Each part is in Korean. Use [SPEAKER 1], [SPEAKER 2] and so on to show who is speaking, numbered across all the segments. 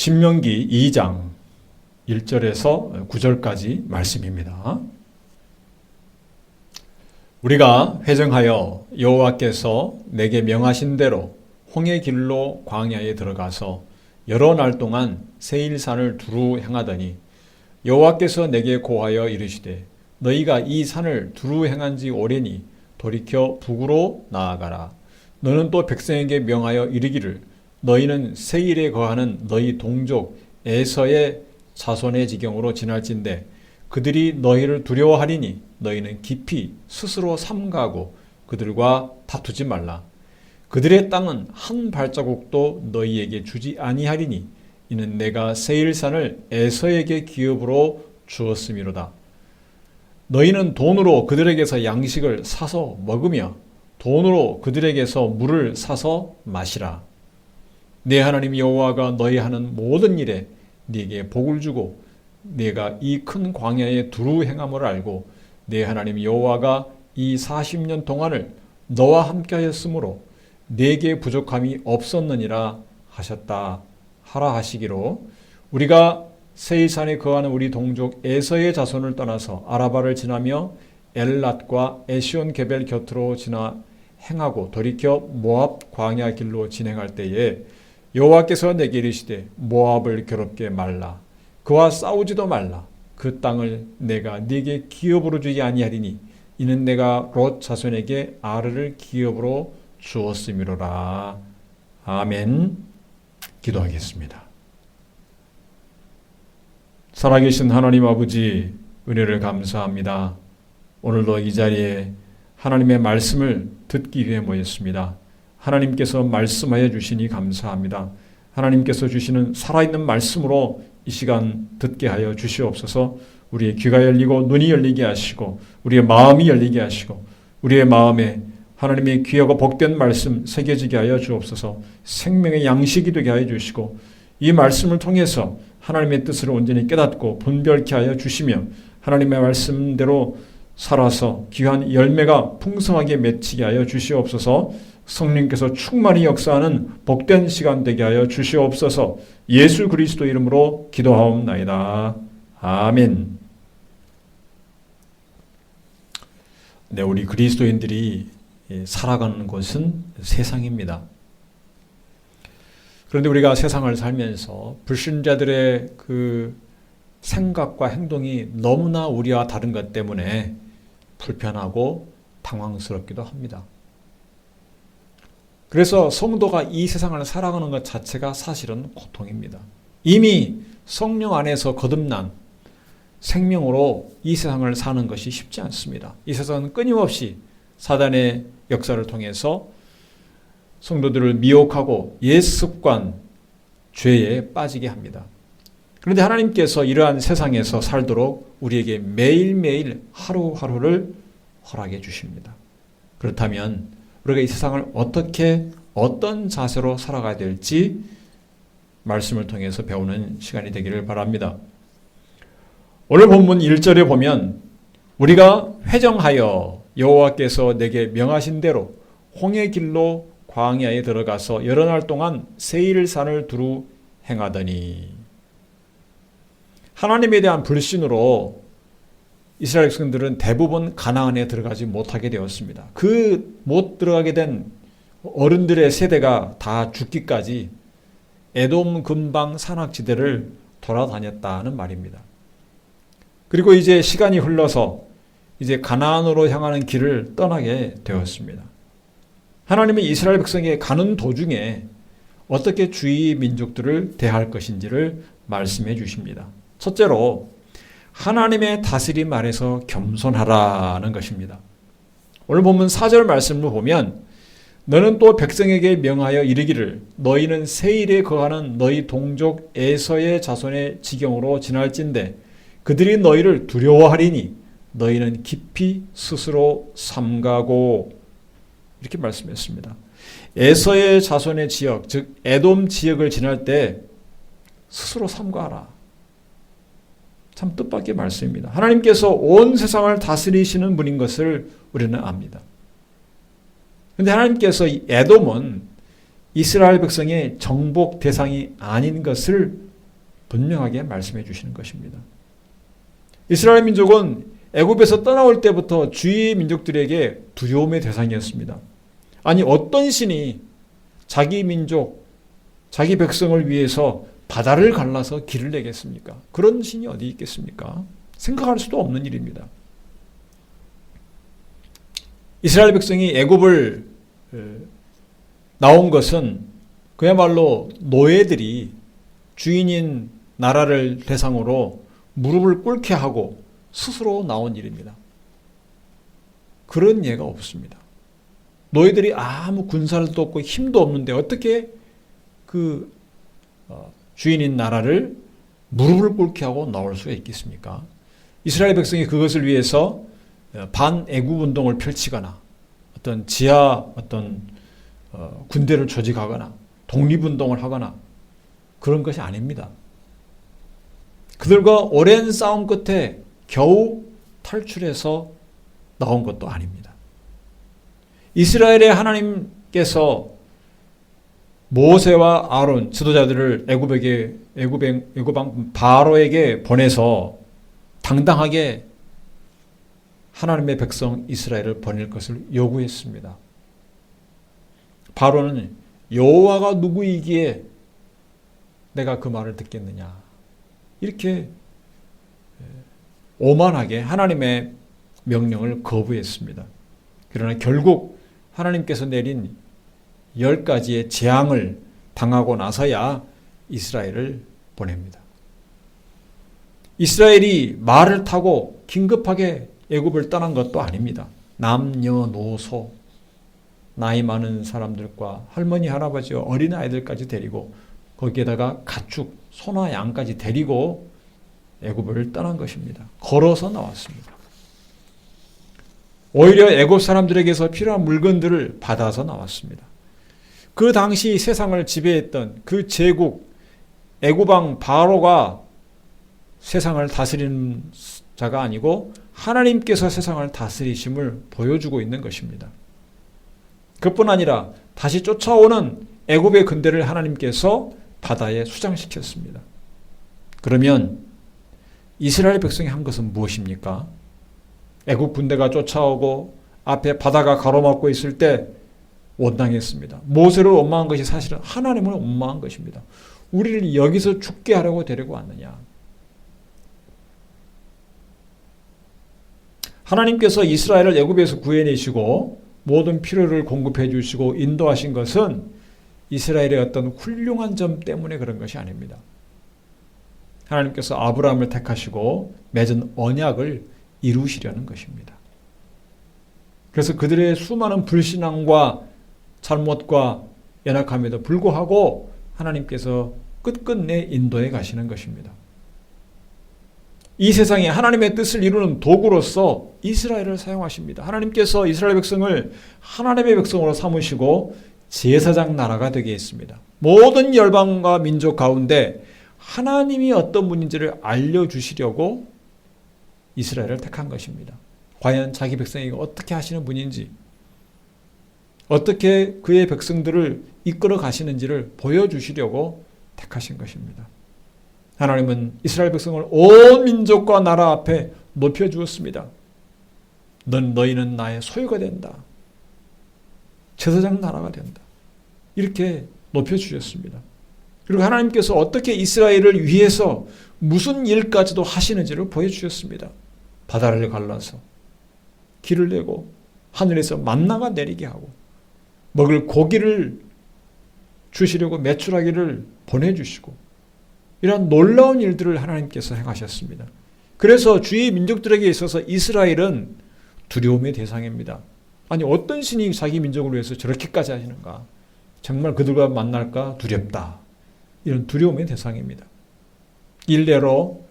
[SPEAKER 1] 신명기 2장 1절에서 9절까지 말씀입니다. 우리가 회정하여 여호와께서 내게 명하신 대로 홍해 길로 광야에 들어가서 여러 날 동안 세일산을 두루 행하더니 여호와께서 내게 고하여 이르시되 너희가 이 산을 두루 행한 지 오래니 돌이켜 북으로 나아가라. 너는 또 백성에게 명하여 이르기를 너희는 세일에 거하는 너희 동족 에서의 자손의 지경으로 지날진대 그들이 너희를 두려워하리니 너희는 깊이 스스로 삼가고 그들과 다투지 말라. 그들의 땅은 한 발자국도 너희에게 주지 아니하리니 이는 내가 세일산을 에서에게 기업으로 주었음이로다. 너희는 돈으로 그들에게서 양식을 사서 먹으며 돈으로 그들에게서 물을 사서 마시라. 내 하나님 여호와가 너희 하는 모든 일에 네게 복을 주고 네가 이 큰 광야에 두루 행함을 알고 내 하나님 여호와가 이 40년 동안을 너와 함께 하였으므로 네게 부족함이 없었느니라 하셨다 하라 하시기로 우리가 세일산에 거하는 우리 동족 에서의 자손을 떠나서 아라바를 지나며 엘랏과 에시온 게벨 곁으로 지나 행하고 돌이켜 모압 광야 길로 진행할 때에 여호와께서 내게 이르시되 모압을 괴롭게 말라. 그와 싸우지도 말라. 그 땅을 내가 네게 기업으로 주지 아니하리니 이는 내가 롯 자손에게 아르를 기업으로 주었음이로라. 아멘. 기도하겠습니다. 살아계신 하나님 아버지 은혜를 감사합니다. 오늘도 이 자리에 하나님의 말씀을 듣기 위해 모였습니다. 하나님께서 말씀하여 주시니 감사합니다. 하나님께서 주시는 살아있는 말씀으로 이 시간 듣게 하여 주시옵소서. 우리의 귀가 열리고 눈이 열리게 하시고 우리의 마음이 열리게 하시고 우리의 마음에 하나님의 귀하고 복된 말씀 새겨지게 하여 주옵소서. 생명의 양식이 되게 하여 주시고 이 말씀을 통해서 하나님의 뜻을 온전히 깨닫고 분별케 하여 주시며 하나님의 말씀대로 살아서 귀한 열매가 풍성하게 맺히게 하여 주시옵소서. 성령께서 충만히 역사하는 복된 시간 되게 하여 주시옵소서. 예수 그리스도 이름으로 기도하옵나이다. 아멘. 네, 우리 그리스도인들이 살아가는 곳은 세상입니다. 그런데 우리가 세상을 살면서 불신자들의 그 생각과 행동이 너무나 우리와 다른 것 때문에 불편하고 당황스럽기도 합니다. 그래서 성도가 이 세상을 살아가는 것 자체가 사실은 고통입니다. 이미 성령 안에서 거듭난 생명으로 이 세상을 사는 것이 쉽지 않습니다. 이 세상은 끊임없이 사단의 역사를 통해서 성도들을 미혹하고 옛 습관, 죄에 빠지게 합니다. 그런데 하나님께서 이러한 세상에서 살도록 우리에게 매일매일 하루하루를 허락해 주십니다. 그렇다면 우리가 이 세상을 어떻게 어떤 자세로 살아가야 될지 말씀을 통해서 배우는 시간이 되기를 바랍니다. 오늘 본문 1절에 보면 우리가 회정하여 여호와께서 내게 명하신 대로 홍해 길로 광야에 들어가서 여러 날 동안 세일산을 두루 행하더니 하나님에 대한 불신으로 이스라엘 백성들은 대부분 가나안에 들어가지 못하게 되었습니다. 그 못 들어가게 된 어른들의 세대가 다 죽기까지 에돔 근방 산악지대를 돌아다녔다는 말입니다. 그리고 이제 시간이 흘러서 이제 가나안으로 향하는 길을 떠나게 되었습니다. 하나님은 이스라엘 백성이 가는 도중에 어떻게 주위 민족들을 대할 것인지를 말씀해 주십니다. 첫째로 하나님의 다스림 아래서 겸손하라는 것입니다. 오늘 본문 4절 말씀을 보면 너는 또 백성에게 명하여 이르기를 너희는 세일에 거하는 너희 동족 에서의 자손의 지경으로 지날진대 그들이 너희를 두려워하리니 너희는 깊이 스스로 삼가고 이렇게 말씀했습니다. 에서의 자손의 지역, 즉 에돔 지역을 지날 때 스스로 삼가하라. 참 뜻밖의 말씀입니다. 하나님께서 온 세상을 다스리시는 분인 것을 우리는 압니다. 그런데 하나님께서 이 에돔은 이스라엘 백성의 정복 대상이 아닌 것을 분명하게 말씀해 주시는 것입니다. 이스라엘 민족은 애굽에서 떠나올 때부터 주위 민족들에게 두려움의 대상이었습니다. 아니 어떤 신이 자기 민족, 자기 백성을 위해서 바다를 갈라서 길을 내겠습니까? 그런 신이 어디 있겠습니까? 생각할 수도 없는 일입니다. 이스라엘 백성이 애굽을 나온 것은 그야말로 노예들이 주인인 나라를 대상으로 무릎을 꿇게 하고 스스로 나온 일입니다. 그런 예가 없습니다. 노예들이 아무 군사도 없고 힘도 없는데 어떻게 그 주인인 나라를 무릎을 꿇게 하고 나올 수가 있겠습니까? 이스라엘 백성이 그것을 위해서 반애굽 운동을 펼치거나 어떤 군대를 조직하거나 독립운동을 하거나 그런 것이 아닙니다. 그들과 오랜 싸움 끝에 겨우 탈출해서 나온 것도 아닙니다. 이스라엘의 하나님께서 모세와 아론 지도자들을 애굽왕 바로에게 보내서 당당하게 하나님의 백성 이스라엘을 보낼 것을 요구했습니다. 바로는 여호와가 누구이기에 내가 그 말을 듣겠느냐 이렇게 오만하게 하나님의 명령을 거부했습니다. 그러나 결국 하나님께서 내린 10가지의 재앙을 당하고 나서야 이스라엘을 보냅니다. 이스라엘이 말을 타고 긴급하게 애굽을 떠난 것도 아닙니다. 남녀노소 나이 많은 사람들과 할머니 할아버지와 어린아이들까지 데리고 거기에다가 가축 소나 양까지 데리고 애굽을 떠난 것입니다. 걸어서 나왔습니다. 오히려 애굽 사람들에게서 필요한 물건들을 받아서 나왔습니다. 그 당시 세상을 지배했던 그 제국 애굽왕 바로가 세상을 다스리는 자가 아니고 하나님께서 세상을 다스리심을 보여주고 있는 것입니다. 그뿐 아니라 다시 쫓아오는 애굽의 군대를 하나님께서 바다에 수장시켰습니다. 그러면 이스라엘 백성이 한 것은 무엇입니까? 애굽 군대가 쫓아오고 앞에 바다가 가로막고 있을 때 원망했습니다. 모세를 원망한 것이 사실은 하나님을 원망한 것입니다. 우리를 여기서 죽게 하려고 데리고 왔느냐. 하나님께서 이스라엘을 애굽에서 구해내시고 모든 필요를 공급해 주시고 인도하신 것은 이스라엘의 어떤 훌륭한 점 때문에 그런 것이 아닙니다. 하나님께서 아브라함을 택하시고 맺은 언약을 이루시려는 것입니다. 그래서 그들의 수많은 불신앙과 잘못과 연약함에도 불구하고 하나님께서 끝끝내 인도해 가시는 것입니다. 이 세상에 하나님의 뜻을 이루는 도구로서 이스라엘을 사용하십니다. 하나님께서 이스라엘 백성을 하나님의 백성으로 삼으시고 제사장 나라가 되게 했습니다. 모든 열방과 민족 가운데 하나님이 어떤 분인지를 알려주시려고 이스라엘을 택한 것입니다. 과연 자기 백성에게 어떻게 하시는 분인지, 어떻게 그의 백성들을 이끌어 가시는지를 보여주시려고 택하신 것입니다. 하나님은 이스라엘 백성을 온 민족과 나라 앞에 높여주었습니다. 너희는 나의 소유가 된다. 제사장 나라가 된다. 이렇게 높여주셨습니다. 그리고 하나님께서 어떻게 이스라엘을 위해서 무슨 일까지도 하시는지를 보여주셨습니다. 바다를 갈라서 길을 내고 하늘에서 만나가 내리게 하고 먹을 고기를 주시려고 메추라기를 보내주시고 이러한 놀라운 일들을 하나님께서 행하셨습니다. 그래서 주위 민족들에게 있어서 이스라엘은 두려움의 대상입니다. 아니 어떤 신이 자기 민족을 위해서 저렇게까지 하시는가? 정말 그들과 만날까 두렵다. 이런 두려움의 대상입니다. 일례로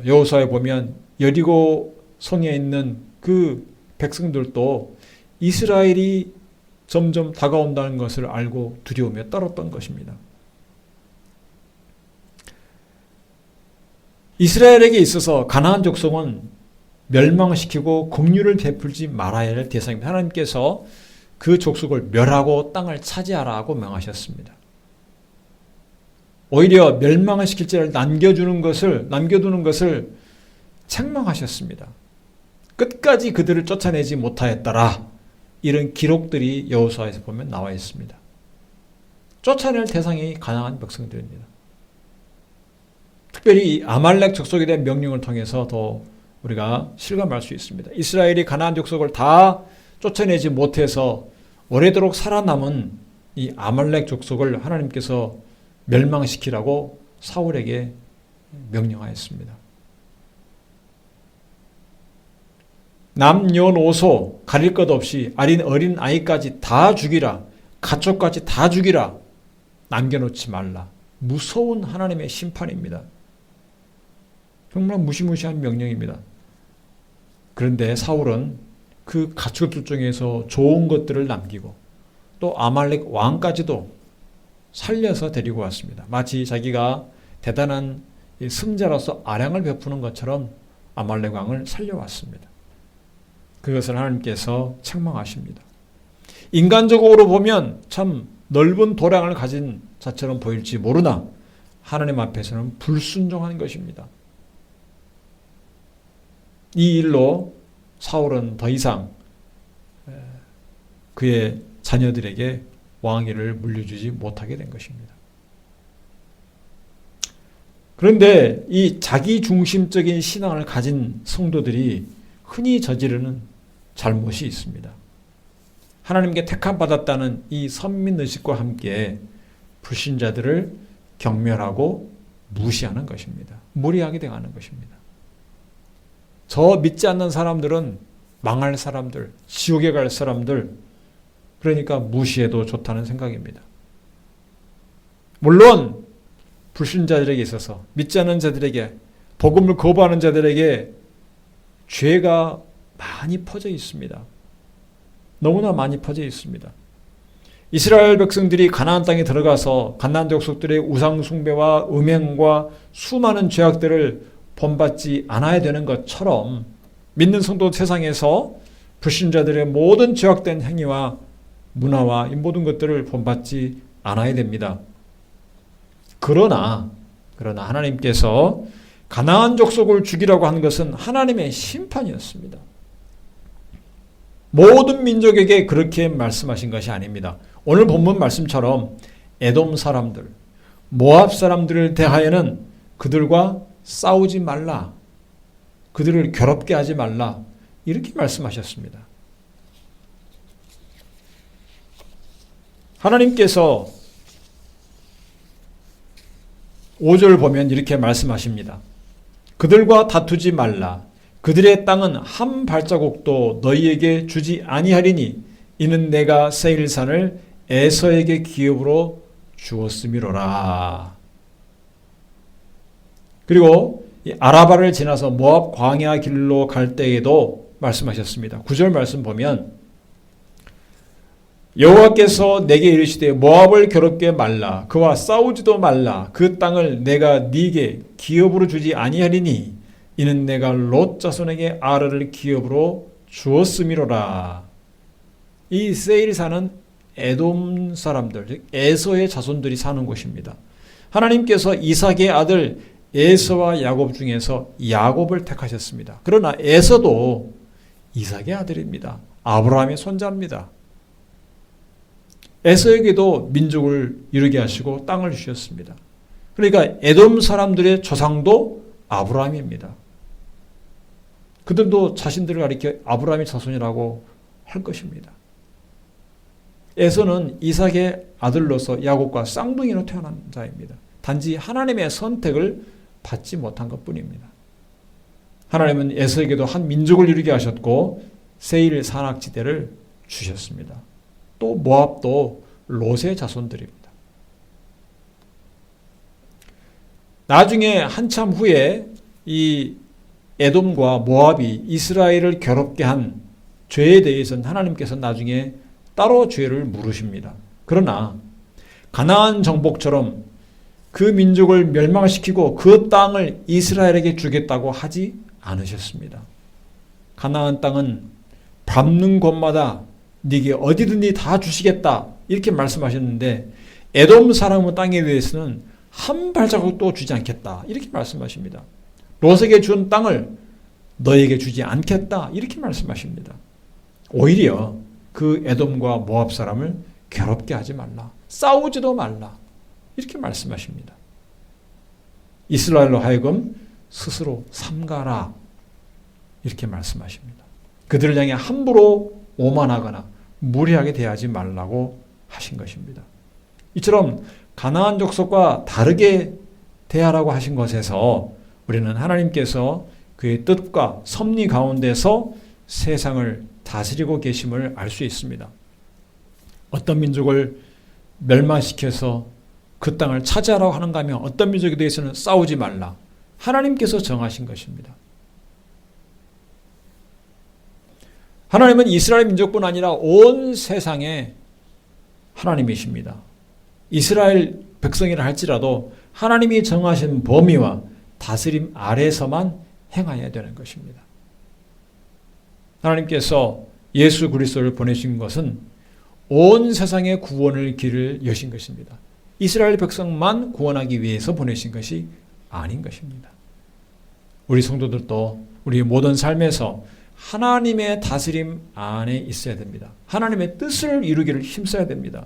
[SPEAKER 1] 여호수아에 보면 여리고 성에 있는 그 백성들도 이스라엘이 점점 다가온다는 것을 알고 두려움에 떨었던 것입니다. 이스라엘에게 있어서 가나안 족속은 멸망시키고 긍휼을 베풀지 말아야 할 대상입니다. 하나님께서 그 족속을 멸하고 땅을 차지하라고 명하셨습니다. 오히려 멸망을 시킬지를 남겨두는 것을 책망하셨습니다. 끝까지 그들을 쫓아내지 못하였더라. 이런 기록들이 여호수아에서 보면 나와 있습니다. 쫓아낼 대상이 가나안 백성들입니다. 특별히 이 아말렉 족속에 대한 명령을 통해서 더 우리가 실감할 수 있습니다. 이스라엘이 가나안 족속을 다 쫓아내지 못해서 오래도록 살아남은 이 아말렉 족속을 하나님께서 멸망시키라고 사울에게 명령하였습니다. 남녀노소 가릴 것 없이 어린 아이까지 다 죽이라. 가축까지 다 죽이라. 남겨놓지 말라. 무서운 하나님의 심판입니다. 정말 무시무시한 명령입니다. 그런데 사울은 그 가축들 중에서 좋은 것들을 남기고 또 아말렉 왕까지도 살려서 데리고 왔습니다. 마치 자기가 대단한 승자로서 아량을 베푸는 것처럼 아말렉 왕을 살려왔습니다. 그것을 하나님께서 책망하십니다. 인간적으로 보면 참 넓은 도량을 가진 자처럼 보일지 모르나 하나님 앞에서는 불순종한 것입니다. 이 일로 사울은 더 이상 그의 자녀들에게 왕위를 물려주지 못하게 된 것입니다. 그런데 이 자기중심적인 신앙을 가진 성도들이 흔히 저지르는 잘못이 있습니다. 하나님께 택함받았다는 이 선민의식과 함께 불신자들을 경멸하고 무시하는 것입니다. 무리하게 대하는 것입니다. 저 믿지 않는 사람들은 망할 사람들, 지옥에 갈 사람들, 그러니까 무시해도 좋다는 생각입니다. 물론 불신자들에게 있어서 믿지 않는 자들에게 복음을 거부하는 자들에게 죄가 많이 퍼져 있습니다. 너무나 많이 퍼져 있습니다. 이스라엘 백성들이 가나안 땅에 들어가서 가나안 족속들의 우상 숭배와 음행과 수많은 죄악들을 본받지 않아야 되는 것처럼 믿는 성도 세상에서 불신자들의 모든 죄악된 행위와 문화와 이 모든 것들을 본받지 않아야 됩니다. 그러나 하나님께서 가나안 족속을 죽이라고 한 것은 하나님의 심판이었습니다. 모든 민족에게 그렇게 말씀하신 것이 아닙니다. 오늘 본문 말씀처럼 에돔 사람들, 모압 사람들을 대하여는 그들과 싸우지 말라. 그들을 괴롭게 하지 말라. 이렇게 말씀하셨습니다. 하나님께서 5절 보면 이렇게 말씀하십니다. 그들과 다투지 말라. 그들의 땅은 한 발자국도 너희에게 주지 아니하리니 이는 내가 세일산을 에서에게 기업으로 주었음이로라. 그리고 이 아라바를 지나서 모압 광야 길로 갈 때에도 말씀하셨습니다. 9절 말씀 보면 여호와께서 내게 이르시되 모압을 괴롭게 말라. 그와 싸우지도 말라. 그 땅을 내가 네게 기업으로 주지 아니하리니 이는 내가 롯 자손에게 아라를 기업으로 주었음이로라. 이 세일산은 에돔 사람들, 즉 에서의 자손들이 사는 곳입니다. 하나님께서 이삭의 아들 에서와 야곱 중에서 야곱을 택하셨습니다. 그러나 에서도 이삭의 아들입니다. 아브라함의 손자입니다. 에서에게도 민족을 이루게 하시고 땅을 주셨습니다. 그러니까 에돔 사람들의 조상도 아브라함입니다. 그들도 자신들을 가리켜 아브라함의 자손이라고 할 것입니다. 에서는 이삭의 아들로서 야곱과 쌍둥이로 태어난 자입니다. 단지 하나님의 선택을 받지 못한 것뿐입니다. 하나님은 에서에게도 한 민족을 이루게 하셨고 세일 산악지대를 주셨습니다. 또 모압도 롯의 자손들입니다. 나중에 한참 후에 이 에돔과 모압이 이스라엘을 괴롭게 한 죄에 대해서는 하나님께서 나중에 따로 죄를 물으십니다. 그러나 가나안 정복처럼 그 민족을 멸망시키고 그 땅을 이스라엘에게 주겠다고 하지 않으셨습니다. 가나안 땅은 밟는 곳마다 네게 어디든지 다 주시겠다 이렇게 말씀하셨는데 에돔 사람의 땅에 대해서는 한 발자국도 주지 않겠다. 이렇게 말씀하십니다. 롯에게 준 땅을 너에게 주지 않겠다. 이렇게 말씀하십니다. 오히려 그 에돔과 모압 사람을 괴롭게 하지 말라. 싸우지도 말라. 이렇게 말씀하십니다. 이스라엘로 하여금 스스로 삼가라. 이렇게 말씀하십니다. 그들을 향해 함부로 오만하거나 무례하게 대하지 말라고 하신 것입니다. 이처럼 가나안 족속과 다르게 대하라고 하신 것에서 우리는 하나님께서 그의 뜻과 섭리 가운데서 세상을 다스리고 계심을 알 수 있습니다. 어떤 민족을 멸망시켜서 그 땅을 차지하라고 하는가 하면 어떤 민족에 대해서는 싸우지 말라. 하나님께서 정하신 것입니다. 하나님은 이스라엘 민족뿐 아니라 온 세상의 하나님이십니다. 이스라엘 백성이라 할지라도 하나님이 정하신 범위와 다스림 아래에서만 행해야 되는 것입니다. 하나님께서 예수 그리스도를 보내신 것은 온 세상의 구원의 길을 여신 것입니다. 이스라엘 백성만 구원하기 위해서 보내신 것이 아닌 것입니다. 우리 성도들도 우리 모든 삶에서 하나님의 다스림 안에 있어야 됩니다. 하나님의 뜻을 이루기를 힘써야 됩니다.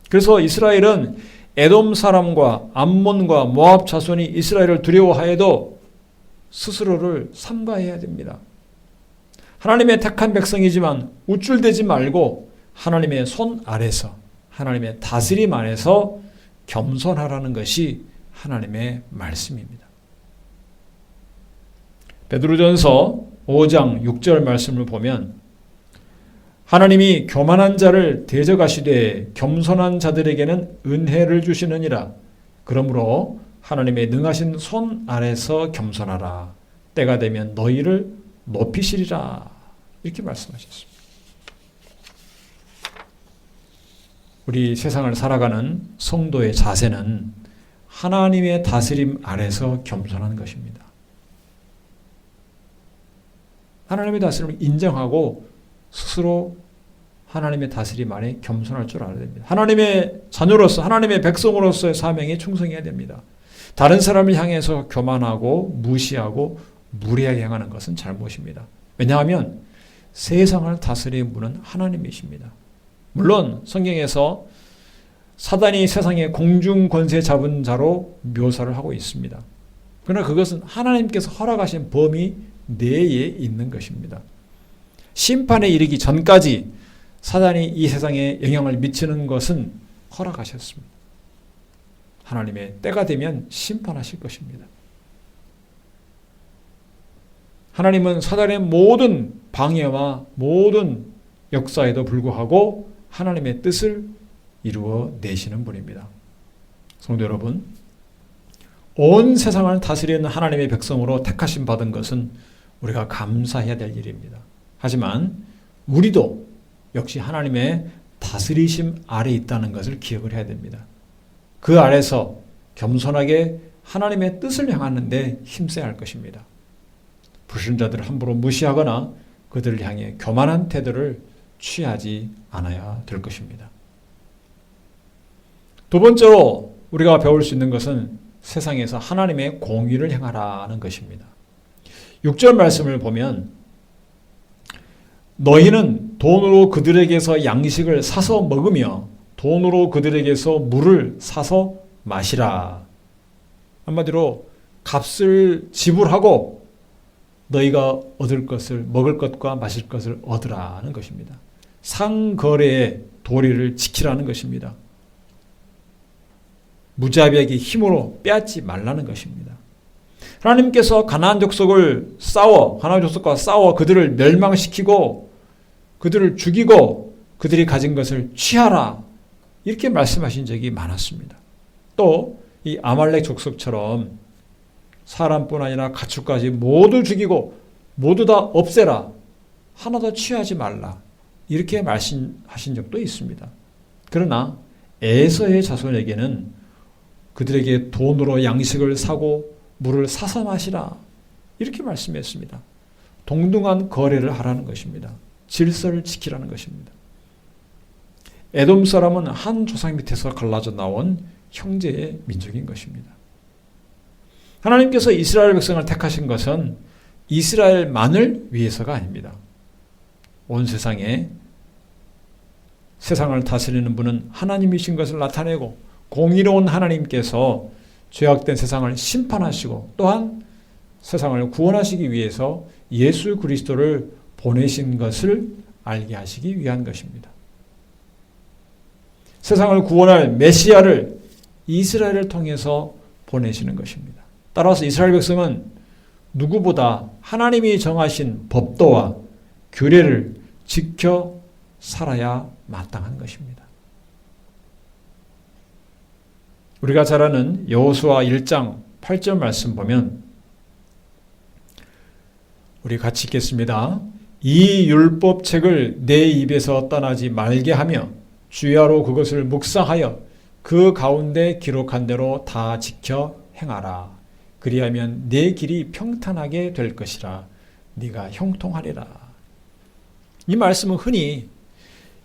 [SPEAKER 1] 그래서 이스라엘은 에돔 사람과 암몬과 모압 자손이 이스라엘을 두려워하여도 스스로를 삼가해야 됩니다. 하나님의 택한 백성이지만 우쭐대지 말고 하나님의 손 아래서 하나님의 다스림 안에서 겸손하라는 것이 하나님의 말씀입니다. 베드로전서 5장 6절 말씀을 보면 하나님이 교만한 자를 대적하시되 겸손한 자들에게는 은혜를 주시느니라. 그러므로 하나님의 능하신 손 아래서 겸손하라. 때가 되면 너희를 높이시리라. 이렇게 말씀하셨습니다. 우리 세상을 살아가는 성도의 자세는 하나님의 다스림 아래서 겸손한 것입니다. 하나님의 다스림을 인정하고 스스로 하나님의 다스림 안에 겸손할 줄 알아야 됩니다. 하나님의 자녀로서 하나님의 백성으로서의 사명에 충성해야 됩니다. 다른 사람을 향해서 교만하고 무시하고 무례하게 행하는 것은 잘못입니다. 왜냐하면 세상을 다스리는 분은 하나님이십니다. 물론 성경에서 사단이 세상의 공중 권세 잡은 자로 묘사를 하고 있습니다. 그러나 그것은 하나님께서 허락하신 범위 내에 있는 것입니다. 심판에 이르기 전까지 사단이 이 세상에 영향을 미치는 것은 허락하셨습니다. 하나님의 때가 되면 심판하실 것입니다. 하나님은 사단의 모든 방해와 모든 역사에도 불구하고 하나님의 뜻을 이루어 내시는 분입니다. 성도 여러분, 온 세상을 다스리는 하나님의 백성으로 택하심 받은 것은 우리가 감사해야 될 일입니다. 하지만 우리도 역시 하나님의 다스리심 아래 있다는 것을 기억을 해야 됩니다. 그 아래서 겸손하게 하나님의 뜻을 향하는 데 힘써야 할 것입니다. 불신자들을 함부로 무시하거나 그들을 향해 교만한 태도를 취하지 않아야 될 것입니다. 두 번째로 우리가 배울 수 있는 것은 세상에서 하나님의 공의를 행하라는 것입니다. 6절 말씀을 보면 너희는 돈으로 그들에게서 양식을 사서 먹으며 돈으로 그들에게서 물을 사서 마시라. 한마디로 값을 지불하고 너희가 얻을 것을 먹을 것과 마실 것을 얻으라는 것입니다. 상거래의 도리를 지키라는 것입니다. 무자비하게 힘으로 빼앗지 말라는 것입니다. 하나님께서 가나안 족속과 싸워 그들을 멸망시키고 그들을 죽이고 그들이 가진 것을 취하라 이렇게 말씀하신 적이 많았습니다. 또 이 아말렉 족속처럼 사람뿐 아니라 가축까지 모두 죽이고 모두 다 없애라. 하나도 취하지 말라. 이렇게 말씀하신 적도 있습니다. 그러나 에서의 자손에게는 그들에게 돈으로 양식을 사고 물을 사서 마시라. 이렇게 말씀했습니다. 동등한 거래를 하라는 것입니다. 질서를 지키라는 것입니다. 에돔 사람은 한 조상 밑에서 갈라져 나온 형제의 민족인 것입니다. 하나님께서 이스라엘 백성을 택하신 것은 이스라엘만을 위해서가 아닙니다. 온 세상에 세상을 다스리는 분은 하나님이신 것을 나타내고 공의로운 하나님께서 죄악된 세상을 심판하시고 또한 세상을 구원하시기 위해서 예수 그리스도를 보내신 것을 알게 하시기 위한 것입니다. 세상을 구원할 메시아를 이스라엘을 통해서 보내시는 것입니다. 따라서 이스라엘 백성은 누구보다 하나님이 정하신 법도와 규례를 지켜 살아야 마땅한 것입니다. 우리가 잘 아는 여호수아 1장 8절 말씀 보면 우리 같이 읽겠습니다. 이 율법책을 내 입에서 떠나지 말게 하며 주야로 그것을 묵상하여 그 가운데 기록한 대로 다 지켜 행하라. 그리하면 내 길이 평탄하게 될 것이라. 네가 형통하리라. 이 말씀은 흔히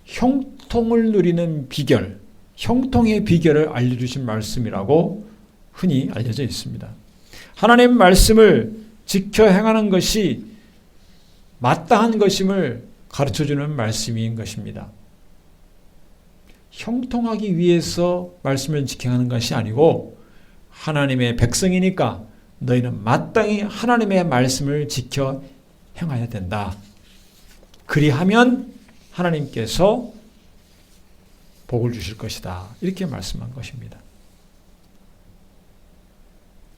[SPEAKER 1] 형통을 누리는 비결, 형통의 비결을 알려주신 말씀이라고 흔히 알려져 있습니다. 하나님의 말씀을 지켜 행하는 것이 마땅한 것임을 가르쳐주는 말씀인 것입니다. 형통하기 위해서 말씀을 지켜하는 것이 아니고 하나님의 백성이니까 너희는 마땅히 하나님의 말씀을 지켜 행해야 된다. 그리하면 하나님께서 복을 주실 것이다. 이렇게 말씀한 것입니다.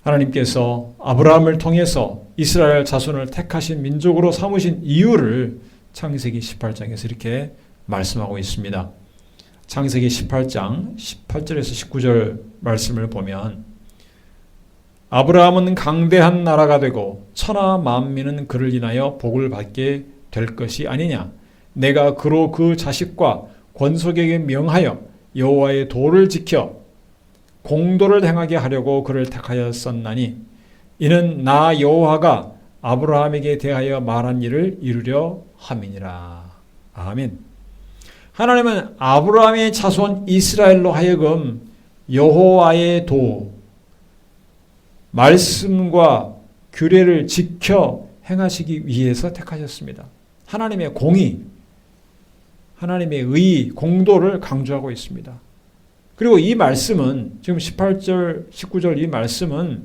[SPEAKER 1] 하나님께서 아브라함을 통해서 이스라엘 자손을 택하신 민족으로 삼으신 이유를 창세기 18장에서 이렇게 말씀하고 있습니다. 창세기 18장 18절에서 19절 말씀을 보면 아브라함은 강대한 나라가 되고 천하 만민은 그를 인하여 복을 받게 될 것이 아니냐. 내가 그로 그 자식과 권속에게 명하여 여호와의 도를 지켜 공도를 행하게 하려고 그를 택하였었나니 이는 나 여호와가 아브라함에게 대하여 말한 일을 이루려 함이니라. 아멘. 하나님은 아브라함의 자손 이스라엘로 하여금 여호와의 도, 말씀과 규례를 지켜 행하시기 위해서 택하셨습니다. 하나님의 공의, 하나님의 의, 공도를 강조하고 있습니다. 그리고 이 말씀은 지금 18절, 19절 이 말씀은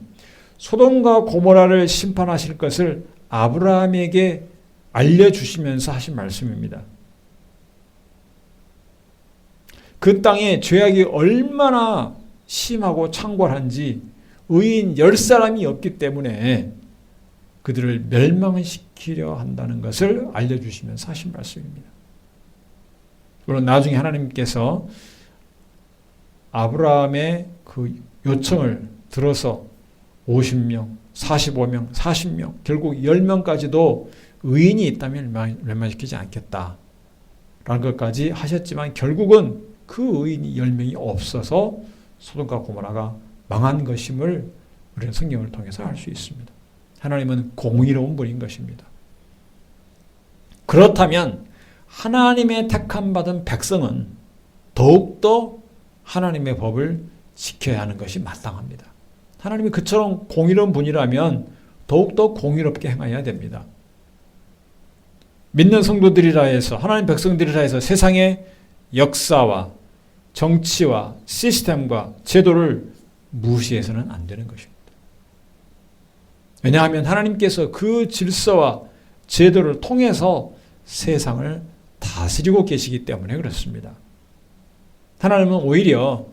[SPEAKER 1] 소돔과 고모라를 심판하실 것을 아브라함에게 알려주시면서 하신 말씀입니다. 그 땅에 죄악이 얼마나 심하고 창궐한지 의인 10사람이 없기 때문에 그들을 멸망시키려 한다는 것을 알려주시면서 하신 말씀입니다. 물론 나중에 하나님께서 아브라함의 그 요청을 들어서 50명, 45명, 40명, 결국 10명까지도 의인이 있다면 멸망시키지 않겠다 라는 것까지 하셨지만 결국은 그 의인이 10명이 없어서 소돔과 고모라가 망한 것임을 우리는 성경을 통해서 알 수 있습니다. 하나님은 공의로운 분인 것입니다. 그렇다면 하나님의 택함 받은 백성은 더욱더 하나님의 법을 지켜야 하는 것이 마땅합니다. 하나님이 그처럼 공의로운 분이라면 더욱더 공의롭게 행해야 됩니다. 믿는 성도들이라 해서 하나님 백성들이라 해서 세상의 역사와 정치와 시스템과 제도를 무시해서는 안 되는 것입니다. 왜냐하면 하나님께서 그 질서와 제도를 통해서 세상을 다스리고 계시기 때문에 그렇습니다. 하나님은 오히려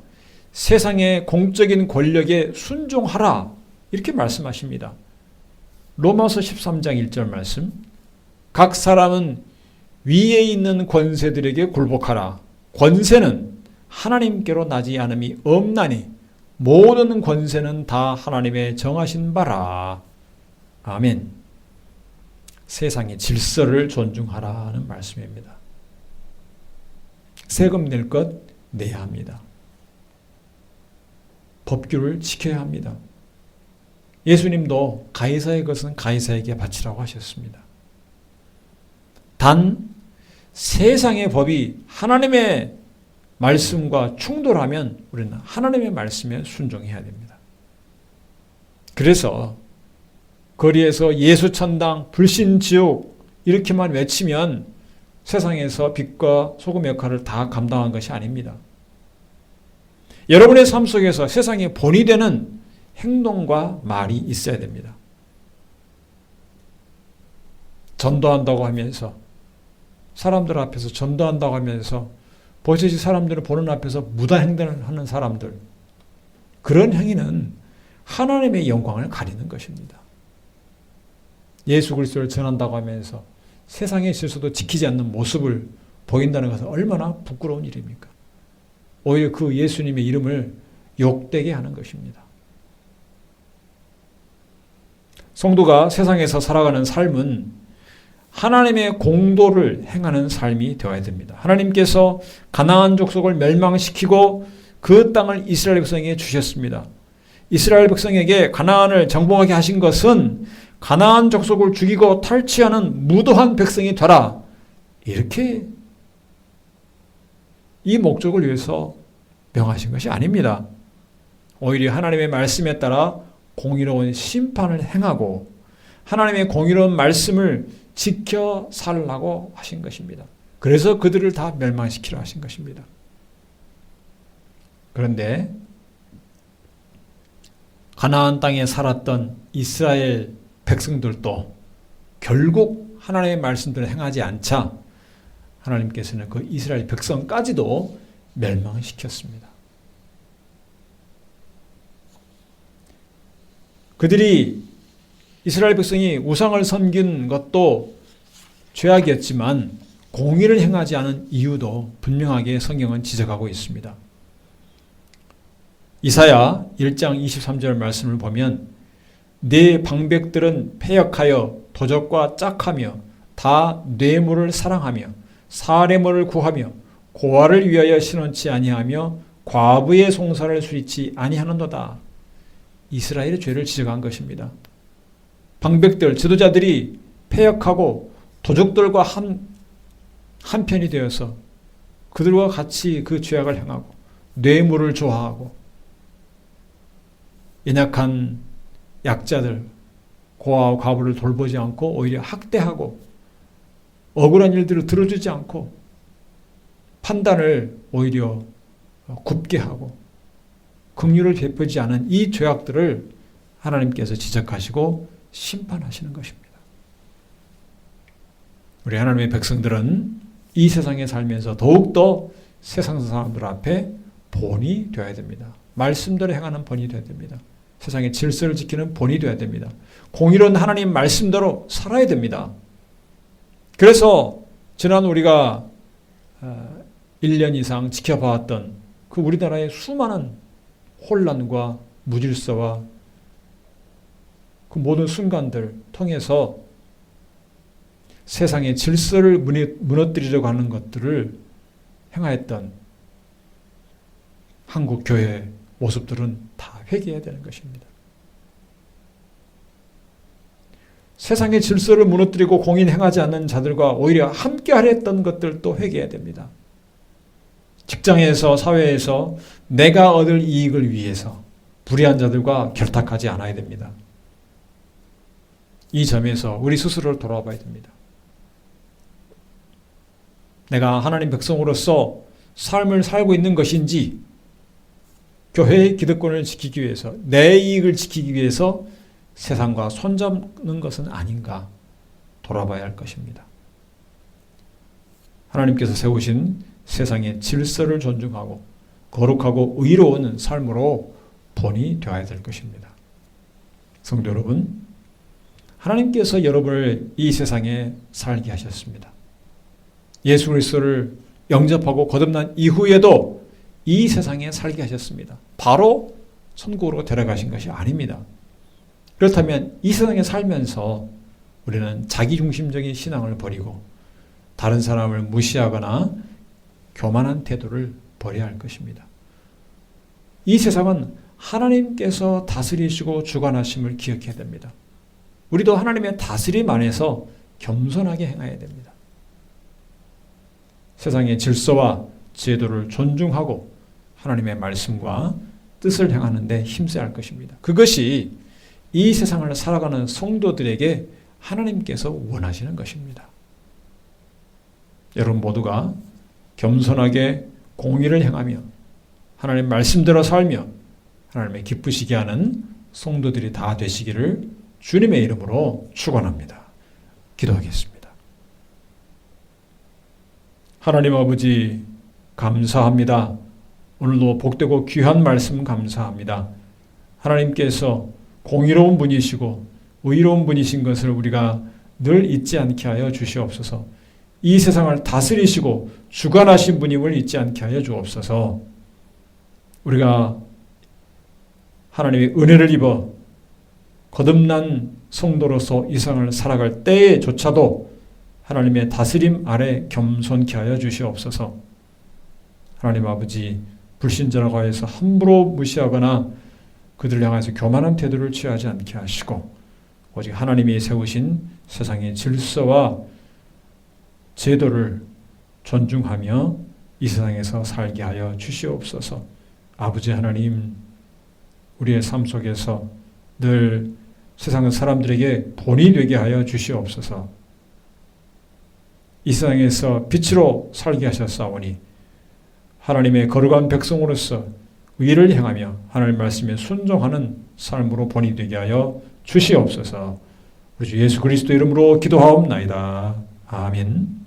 [SPEAKER 1] 세상의 공적인 권력에 순종하라 이렇게 말씀하십니다. 로마서 13장 1절 말씀 각 사람은 위에 있는 권세들에게 굴복하라. 권세는 하나님께로 나지 않음이 없나니 모든 권세는 다 하나님의 정하신 바라. 아멘. 세상의 질서를 존중하라는 말씀입니다. 세금 낼 것 내야 합니다. 법규를 지켜야 합니다. 예수님도 가이사의 것은 가이사에게 바치라고 하셨습니다. 단 세상의 법이 하나님의 말씀과 충돌하면 우리는 하나님의 말씀에 순종해야 됩니다. 그래서 거리에서 예수 천당, 불신 지옥 이렇게만 외치면 세상에서 빛과 소금 역할을 다 감당한 것이 아닙니다. 여러분의 삶 속에서 세상에 본이 되는 행동과 말이 있어야 됩니다. 전도한다고 하면서 사람들 앞에서 전도한다고 하면서 버젓이 사람들을 보는 앞에서 무단횡단을 하는 사람들, 그런 행위는 하나님의 영광을 가리는 것입니다. 예수 그리스도를 전한다고 하면서 세상의 질서도 지키지 않는 모습을 보인다는 것은 얼마나 부끄러운 일입니까? 오히려 그 예수님의 이름을 욕되게 하는 것입니다. 성도가 세상에서 살아가는 삶은 하나님의 공도를 행하는 삶이 되어야 됩니다. 하나님께서 가나안 족속을 멸망시키고 그 땅을 이스라엘 백성에게 주셨습니다. 이스라엘 백성에게 가나안을 정복하게 하신 것은 가나안 족속을 죽이고 탈취하는 무도한 백성이 되라, 이렇게 이 목적을 위해서 명하신 것이 아닙니다. 오히려 하나님의 말씀에 따라 공의로운 심판을 행하고 하나님의 공의로운 말씀을 지켜 살라고 하신 것입니다. 그래서 그들을 다 멸망시키려 하신 것입니다. 그런데 가나안 땅에 살았던 이스라엘 백성들도 결국 하나님의 말씀들을 행하지 않자 하나님께서는 그 이스라엘 백성까지도 멸망시켰습니다. 그들이 이스라엘 백성이 우상을 섬긴 것도 죄악이었지만 공의를 행하지 않은 이유도 분명하게 성경은 지적하고 있습니다. 이사야 1장 23절 말씀을 보면 네 방백들은 패역하여 도적과 짝하며 다 뇌물을 사랑하며 사례물을 구하며 고아를 위하여 신원치 아니하며 과부의 송사를 수리치 아니하는도다. 이스라엘의 죄를 지적한 것입니다. 방백들, 지도자들이 패역하고 도적들과 한편이 되어서 그들과 같이 그 죄악을 행하고 뇌물을 좋아하고 연약한 약자들, 고아와 과부를 돌보지 않고 오히려 학대하고 억울한 일들을 들어주지 않고 판단을 오히려 굽게 하고 긍휼을 베푸지 않은 이 죄악들을 하나님께서 지적하시고 심판하시는 것입니다. 우리 하나님의 백성들은 이 세상에 살면서 더욱더 세상 사람들 앞에 본이 되어야 됩니다. 말씀대로 행하는 본이 되어야 됩니다. 세상의 질서를 지키는 본이 되어야 됩니다. 공의로운 하나님 말씀대로 살아야 됩니다. 그래서 지난 우리가 1년 이상 지켜봐왔던 그 우리나라의 수많은 혼란과 무질서와 그 모든 순간들 통해서 세상의 질서를 무너뜨리려고 하는 것들을 행하였던 한국 교회의 모습들은 다 회개해야 되는 것입니다. 세상의 질서를 무너뜨리고 공의를 행하지 않는 자들과 오히려 함께 하려 했던 것들도 회개해야 됩니다. 직장에서 사회에서 내가 얻을 이익을 위해서 불의한 자들과 결탁하지 않아야 됩니다. 이 점에서 우리 스스로를 돌아봐야 됩니다. 내가 하나님 백성으로서 삶을 살고 있는 것인지 교회의 기득권을 지키기 위해서 내 이익을 지키기 위해서 세상과 손잡는 것은 아닌가 돌아봐야 할 것입니다. 하나님께서 세우신 세상의 질서를 존중하고 거룩하고 의로운 삶으로 본이 되어야 될 것입니다. 성도 여러분, 하나님께서 여러분을 이 세상에 살게 하셨습니다. 예수 그리스도를 영접하고 거듭난 이후에도 이 세상에 살게 하셨습니다. 바로 천국으로 데려가신 것이 아닙니다. 그렇다면 이 세상에 살면서 우리는 자기중심적인 신앙을 버리고 다른 사람을 무시하거나 교만한 태도를 버려야 할 것입니다. 이 세상은 하나님께서 다스리시고 주관하심을 기억해야 됩니다. 우리도 하나님의 다스림 안에서 겸손하게 행해야 됩니다. 세상의 질서와 제도를 존중하고 하나님의 말씀과 뜻을 행하는 데 힘써야 할 것입니다. 그것이 이 세상을 살아가는 성도들에게 하나님께서 원하시는 것입니다. 여러분 모두가 겸손하게 공의를 행하며 하나님 말씀대로 살며 하나님의 기쁘시게 하는 성도들이 다 되시기를 주님의 이름으로 축원합니다. 기도하겠습니다. 하나님 아버지 감사합니다. 오늘도 복되고 귀한 말씀 감사합니다. 하나님께서 공의로운 분이시고 의로운 분이신 것을 우리가 늘 잊지 않게 하여 주시옵소서. 이 세상을 다스리시고 주관하신 분임을 잊지 않게 하여 주옵소서. 우리가 하나님의 은혜를 입어 거듭난 성도로서 이 세상을 살아갈 때에조차도 하나님의 다스림 아래 겸손케 하여 주시옵소서. 하나님 아버지, 불신자라고 하여서 함부로 무시하거나 그들을 향해서 교만한 태도를 취하지 않게 하시고 오직 하나님이 세우신 세상의 질서와 제도를 존중하며 이 세상에서 살게 하여 주시옵소서. 아버지 하나님, 우리의 삶 속에서 늘 세상의 사람들에게 본이 되게 하여 주시옵소서. 이 세상에서 빛으로 살게 하셨사오니 하나님의 거룩한 백성으로서 의를 행하며 하나님 말씀에 순종하는 삶으로 본이 되게 하여 주시옵소서. 우리 주 예수 그리스도 이름으로 기도하옵나이다. 아멘.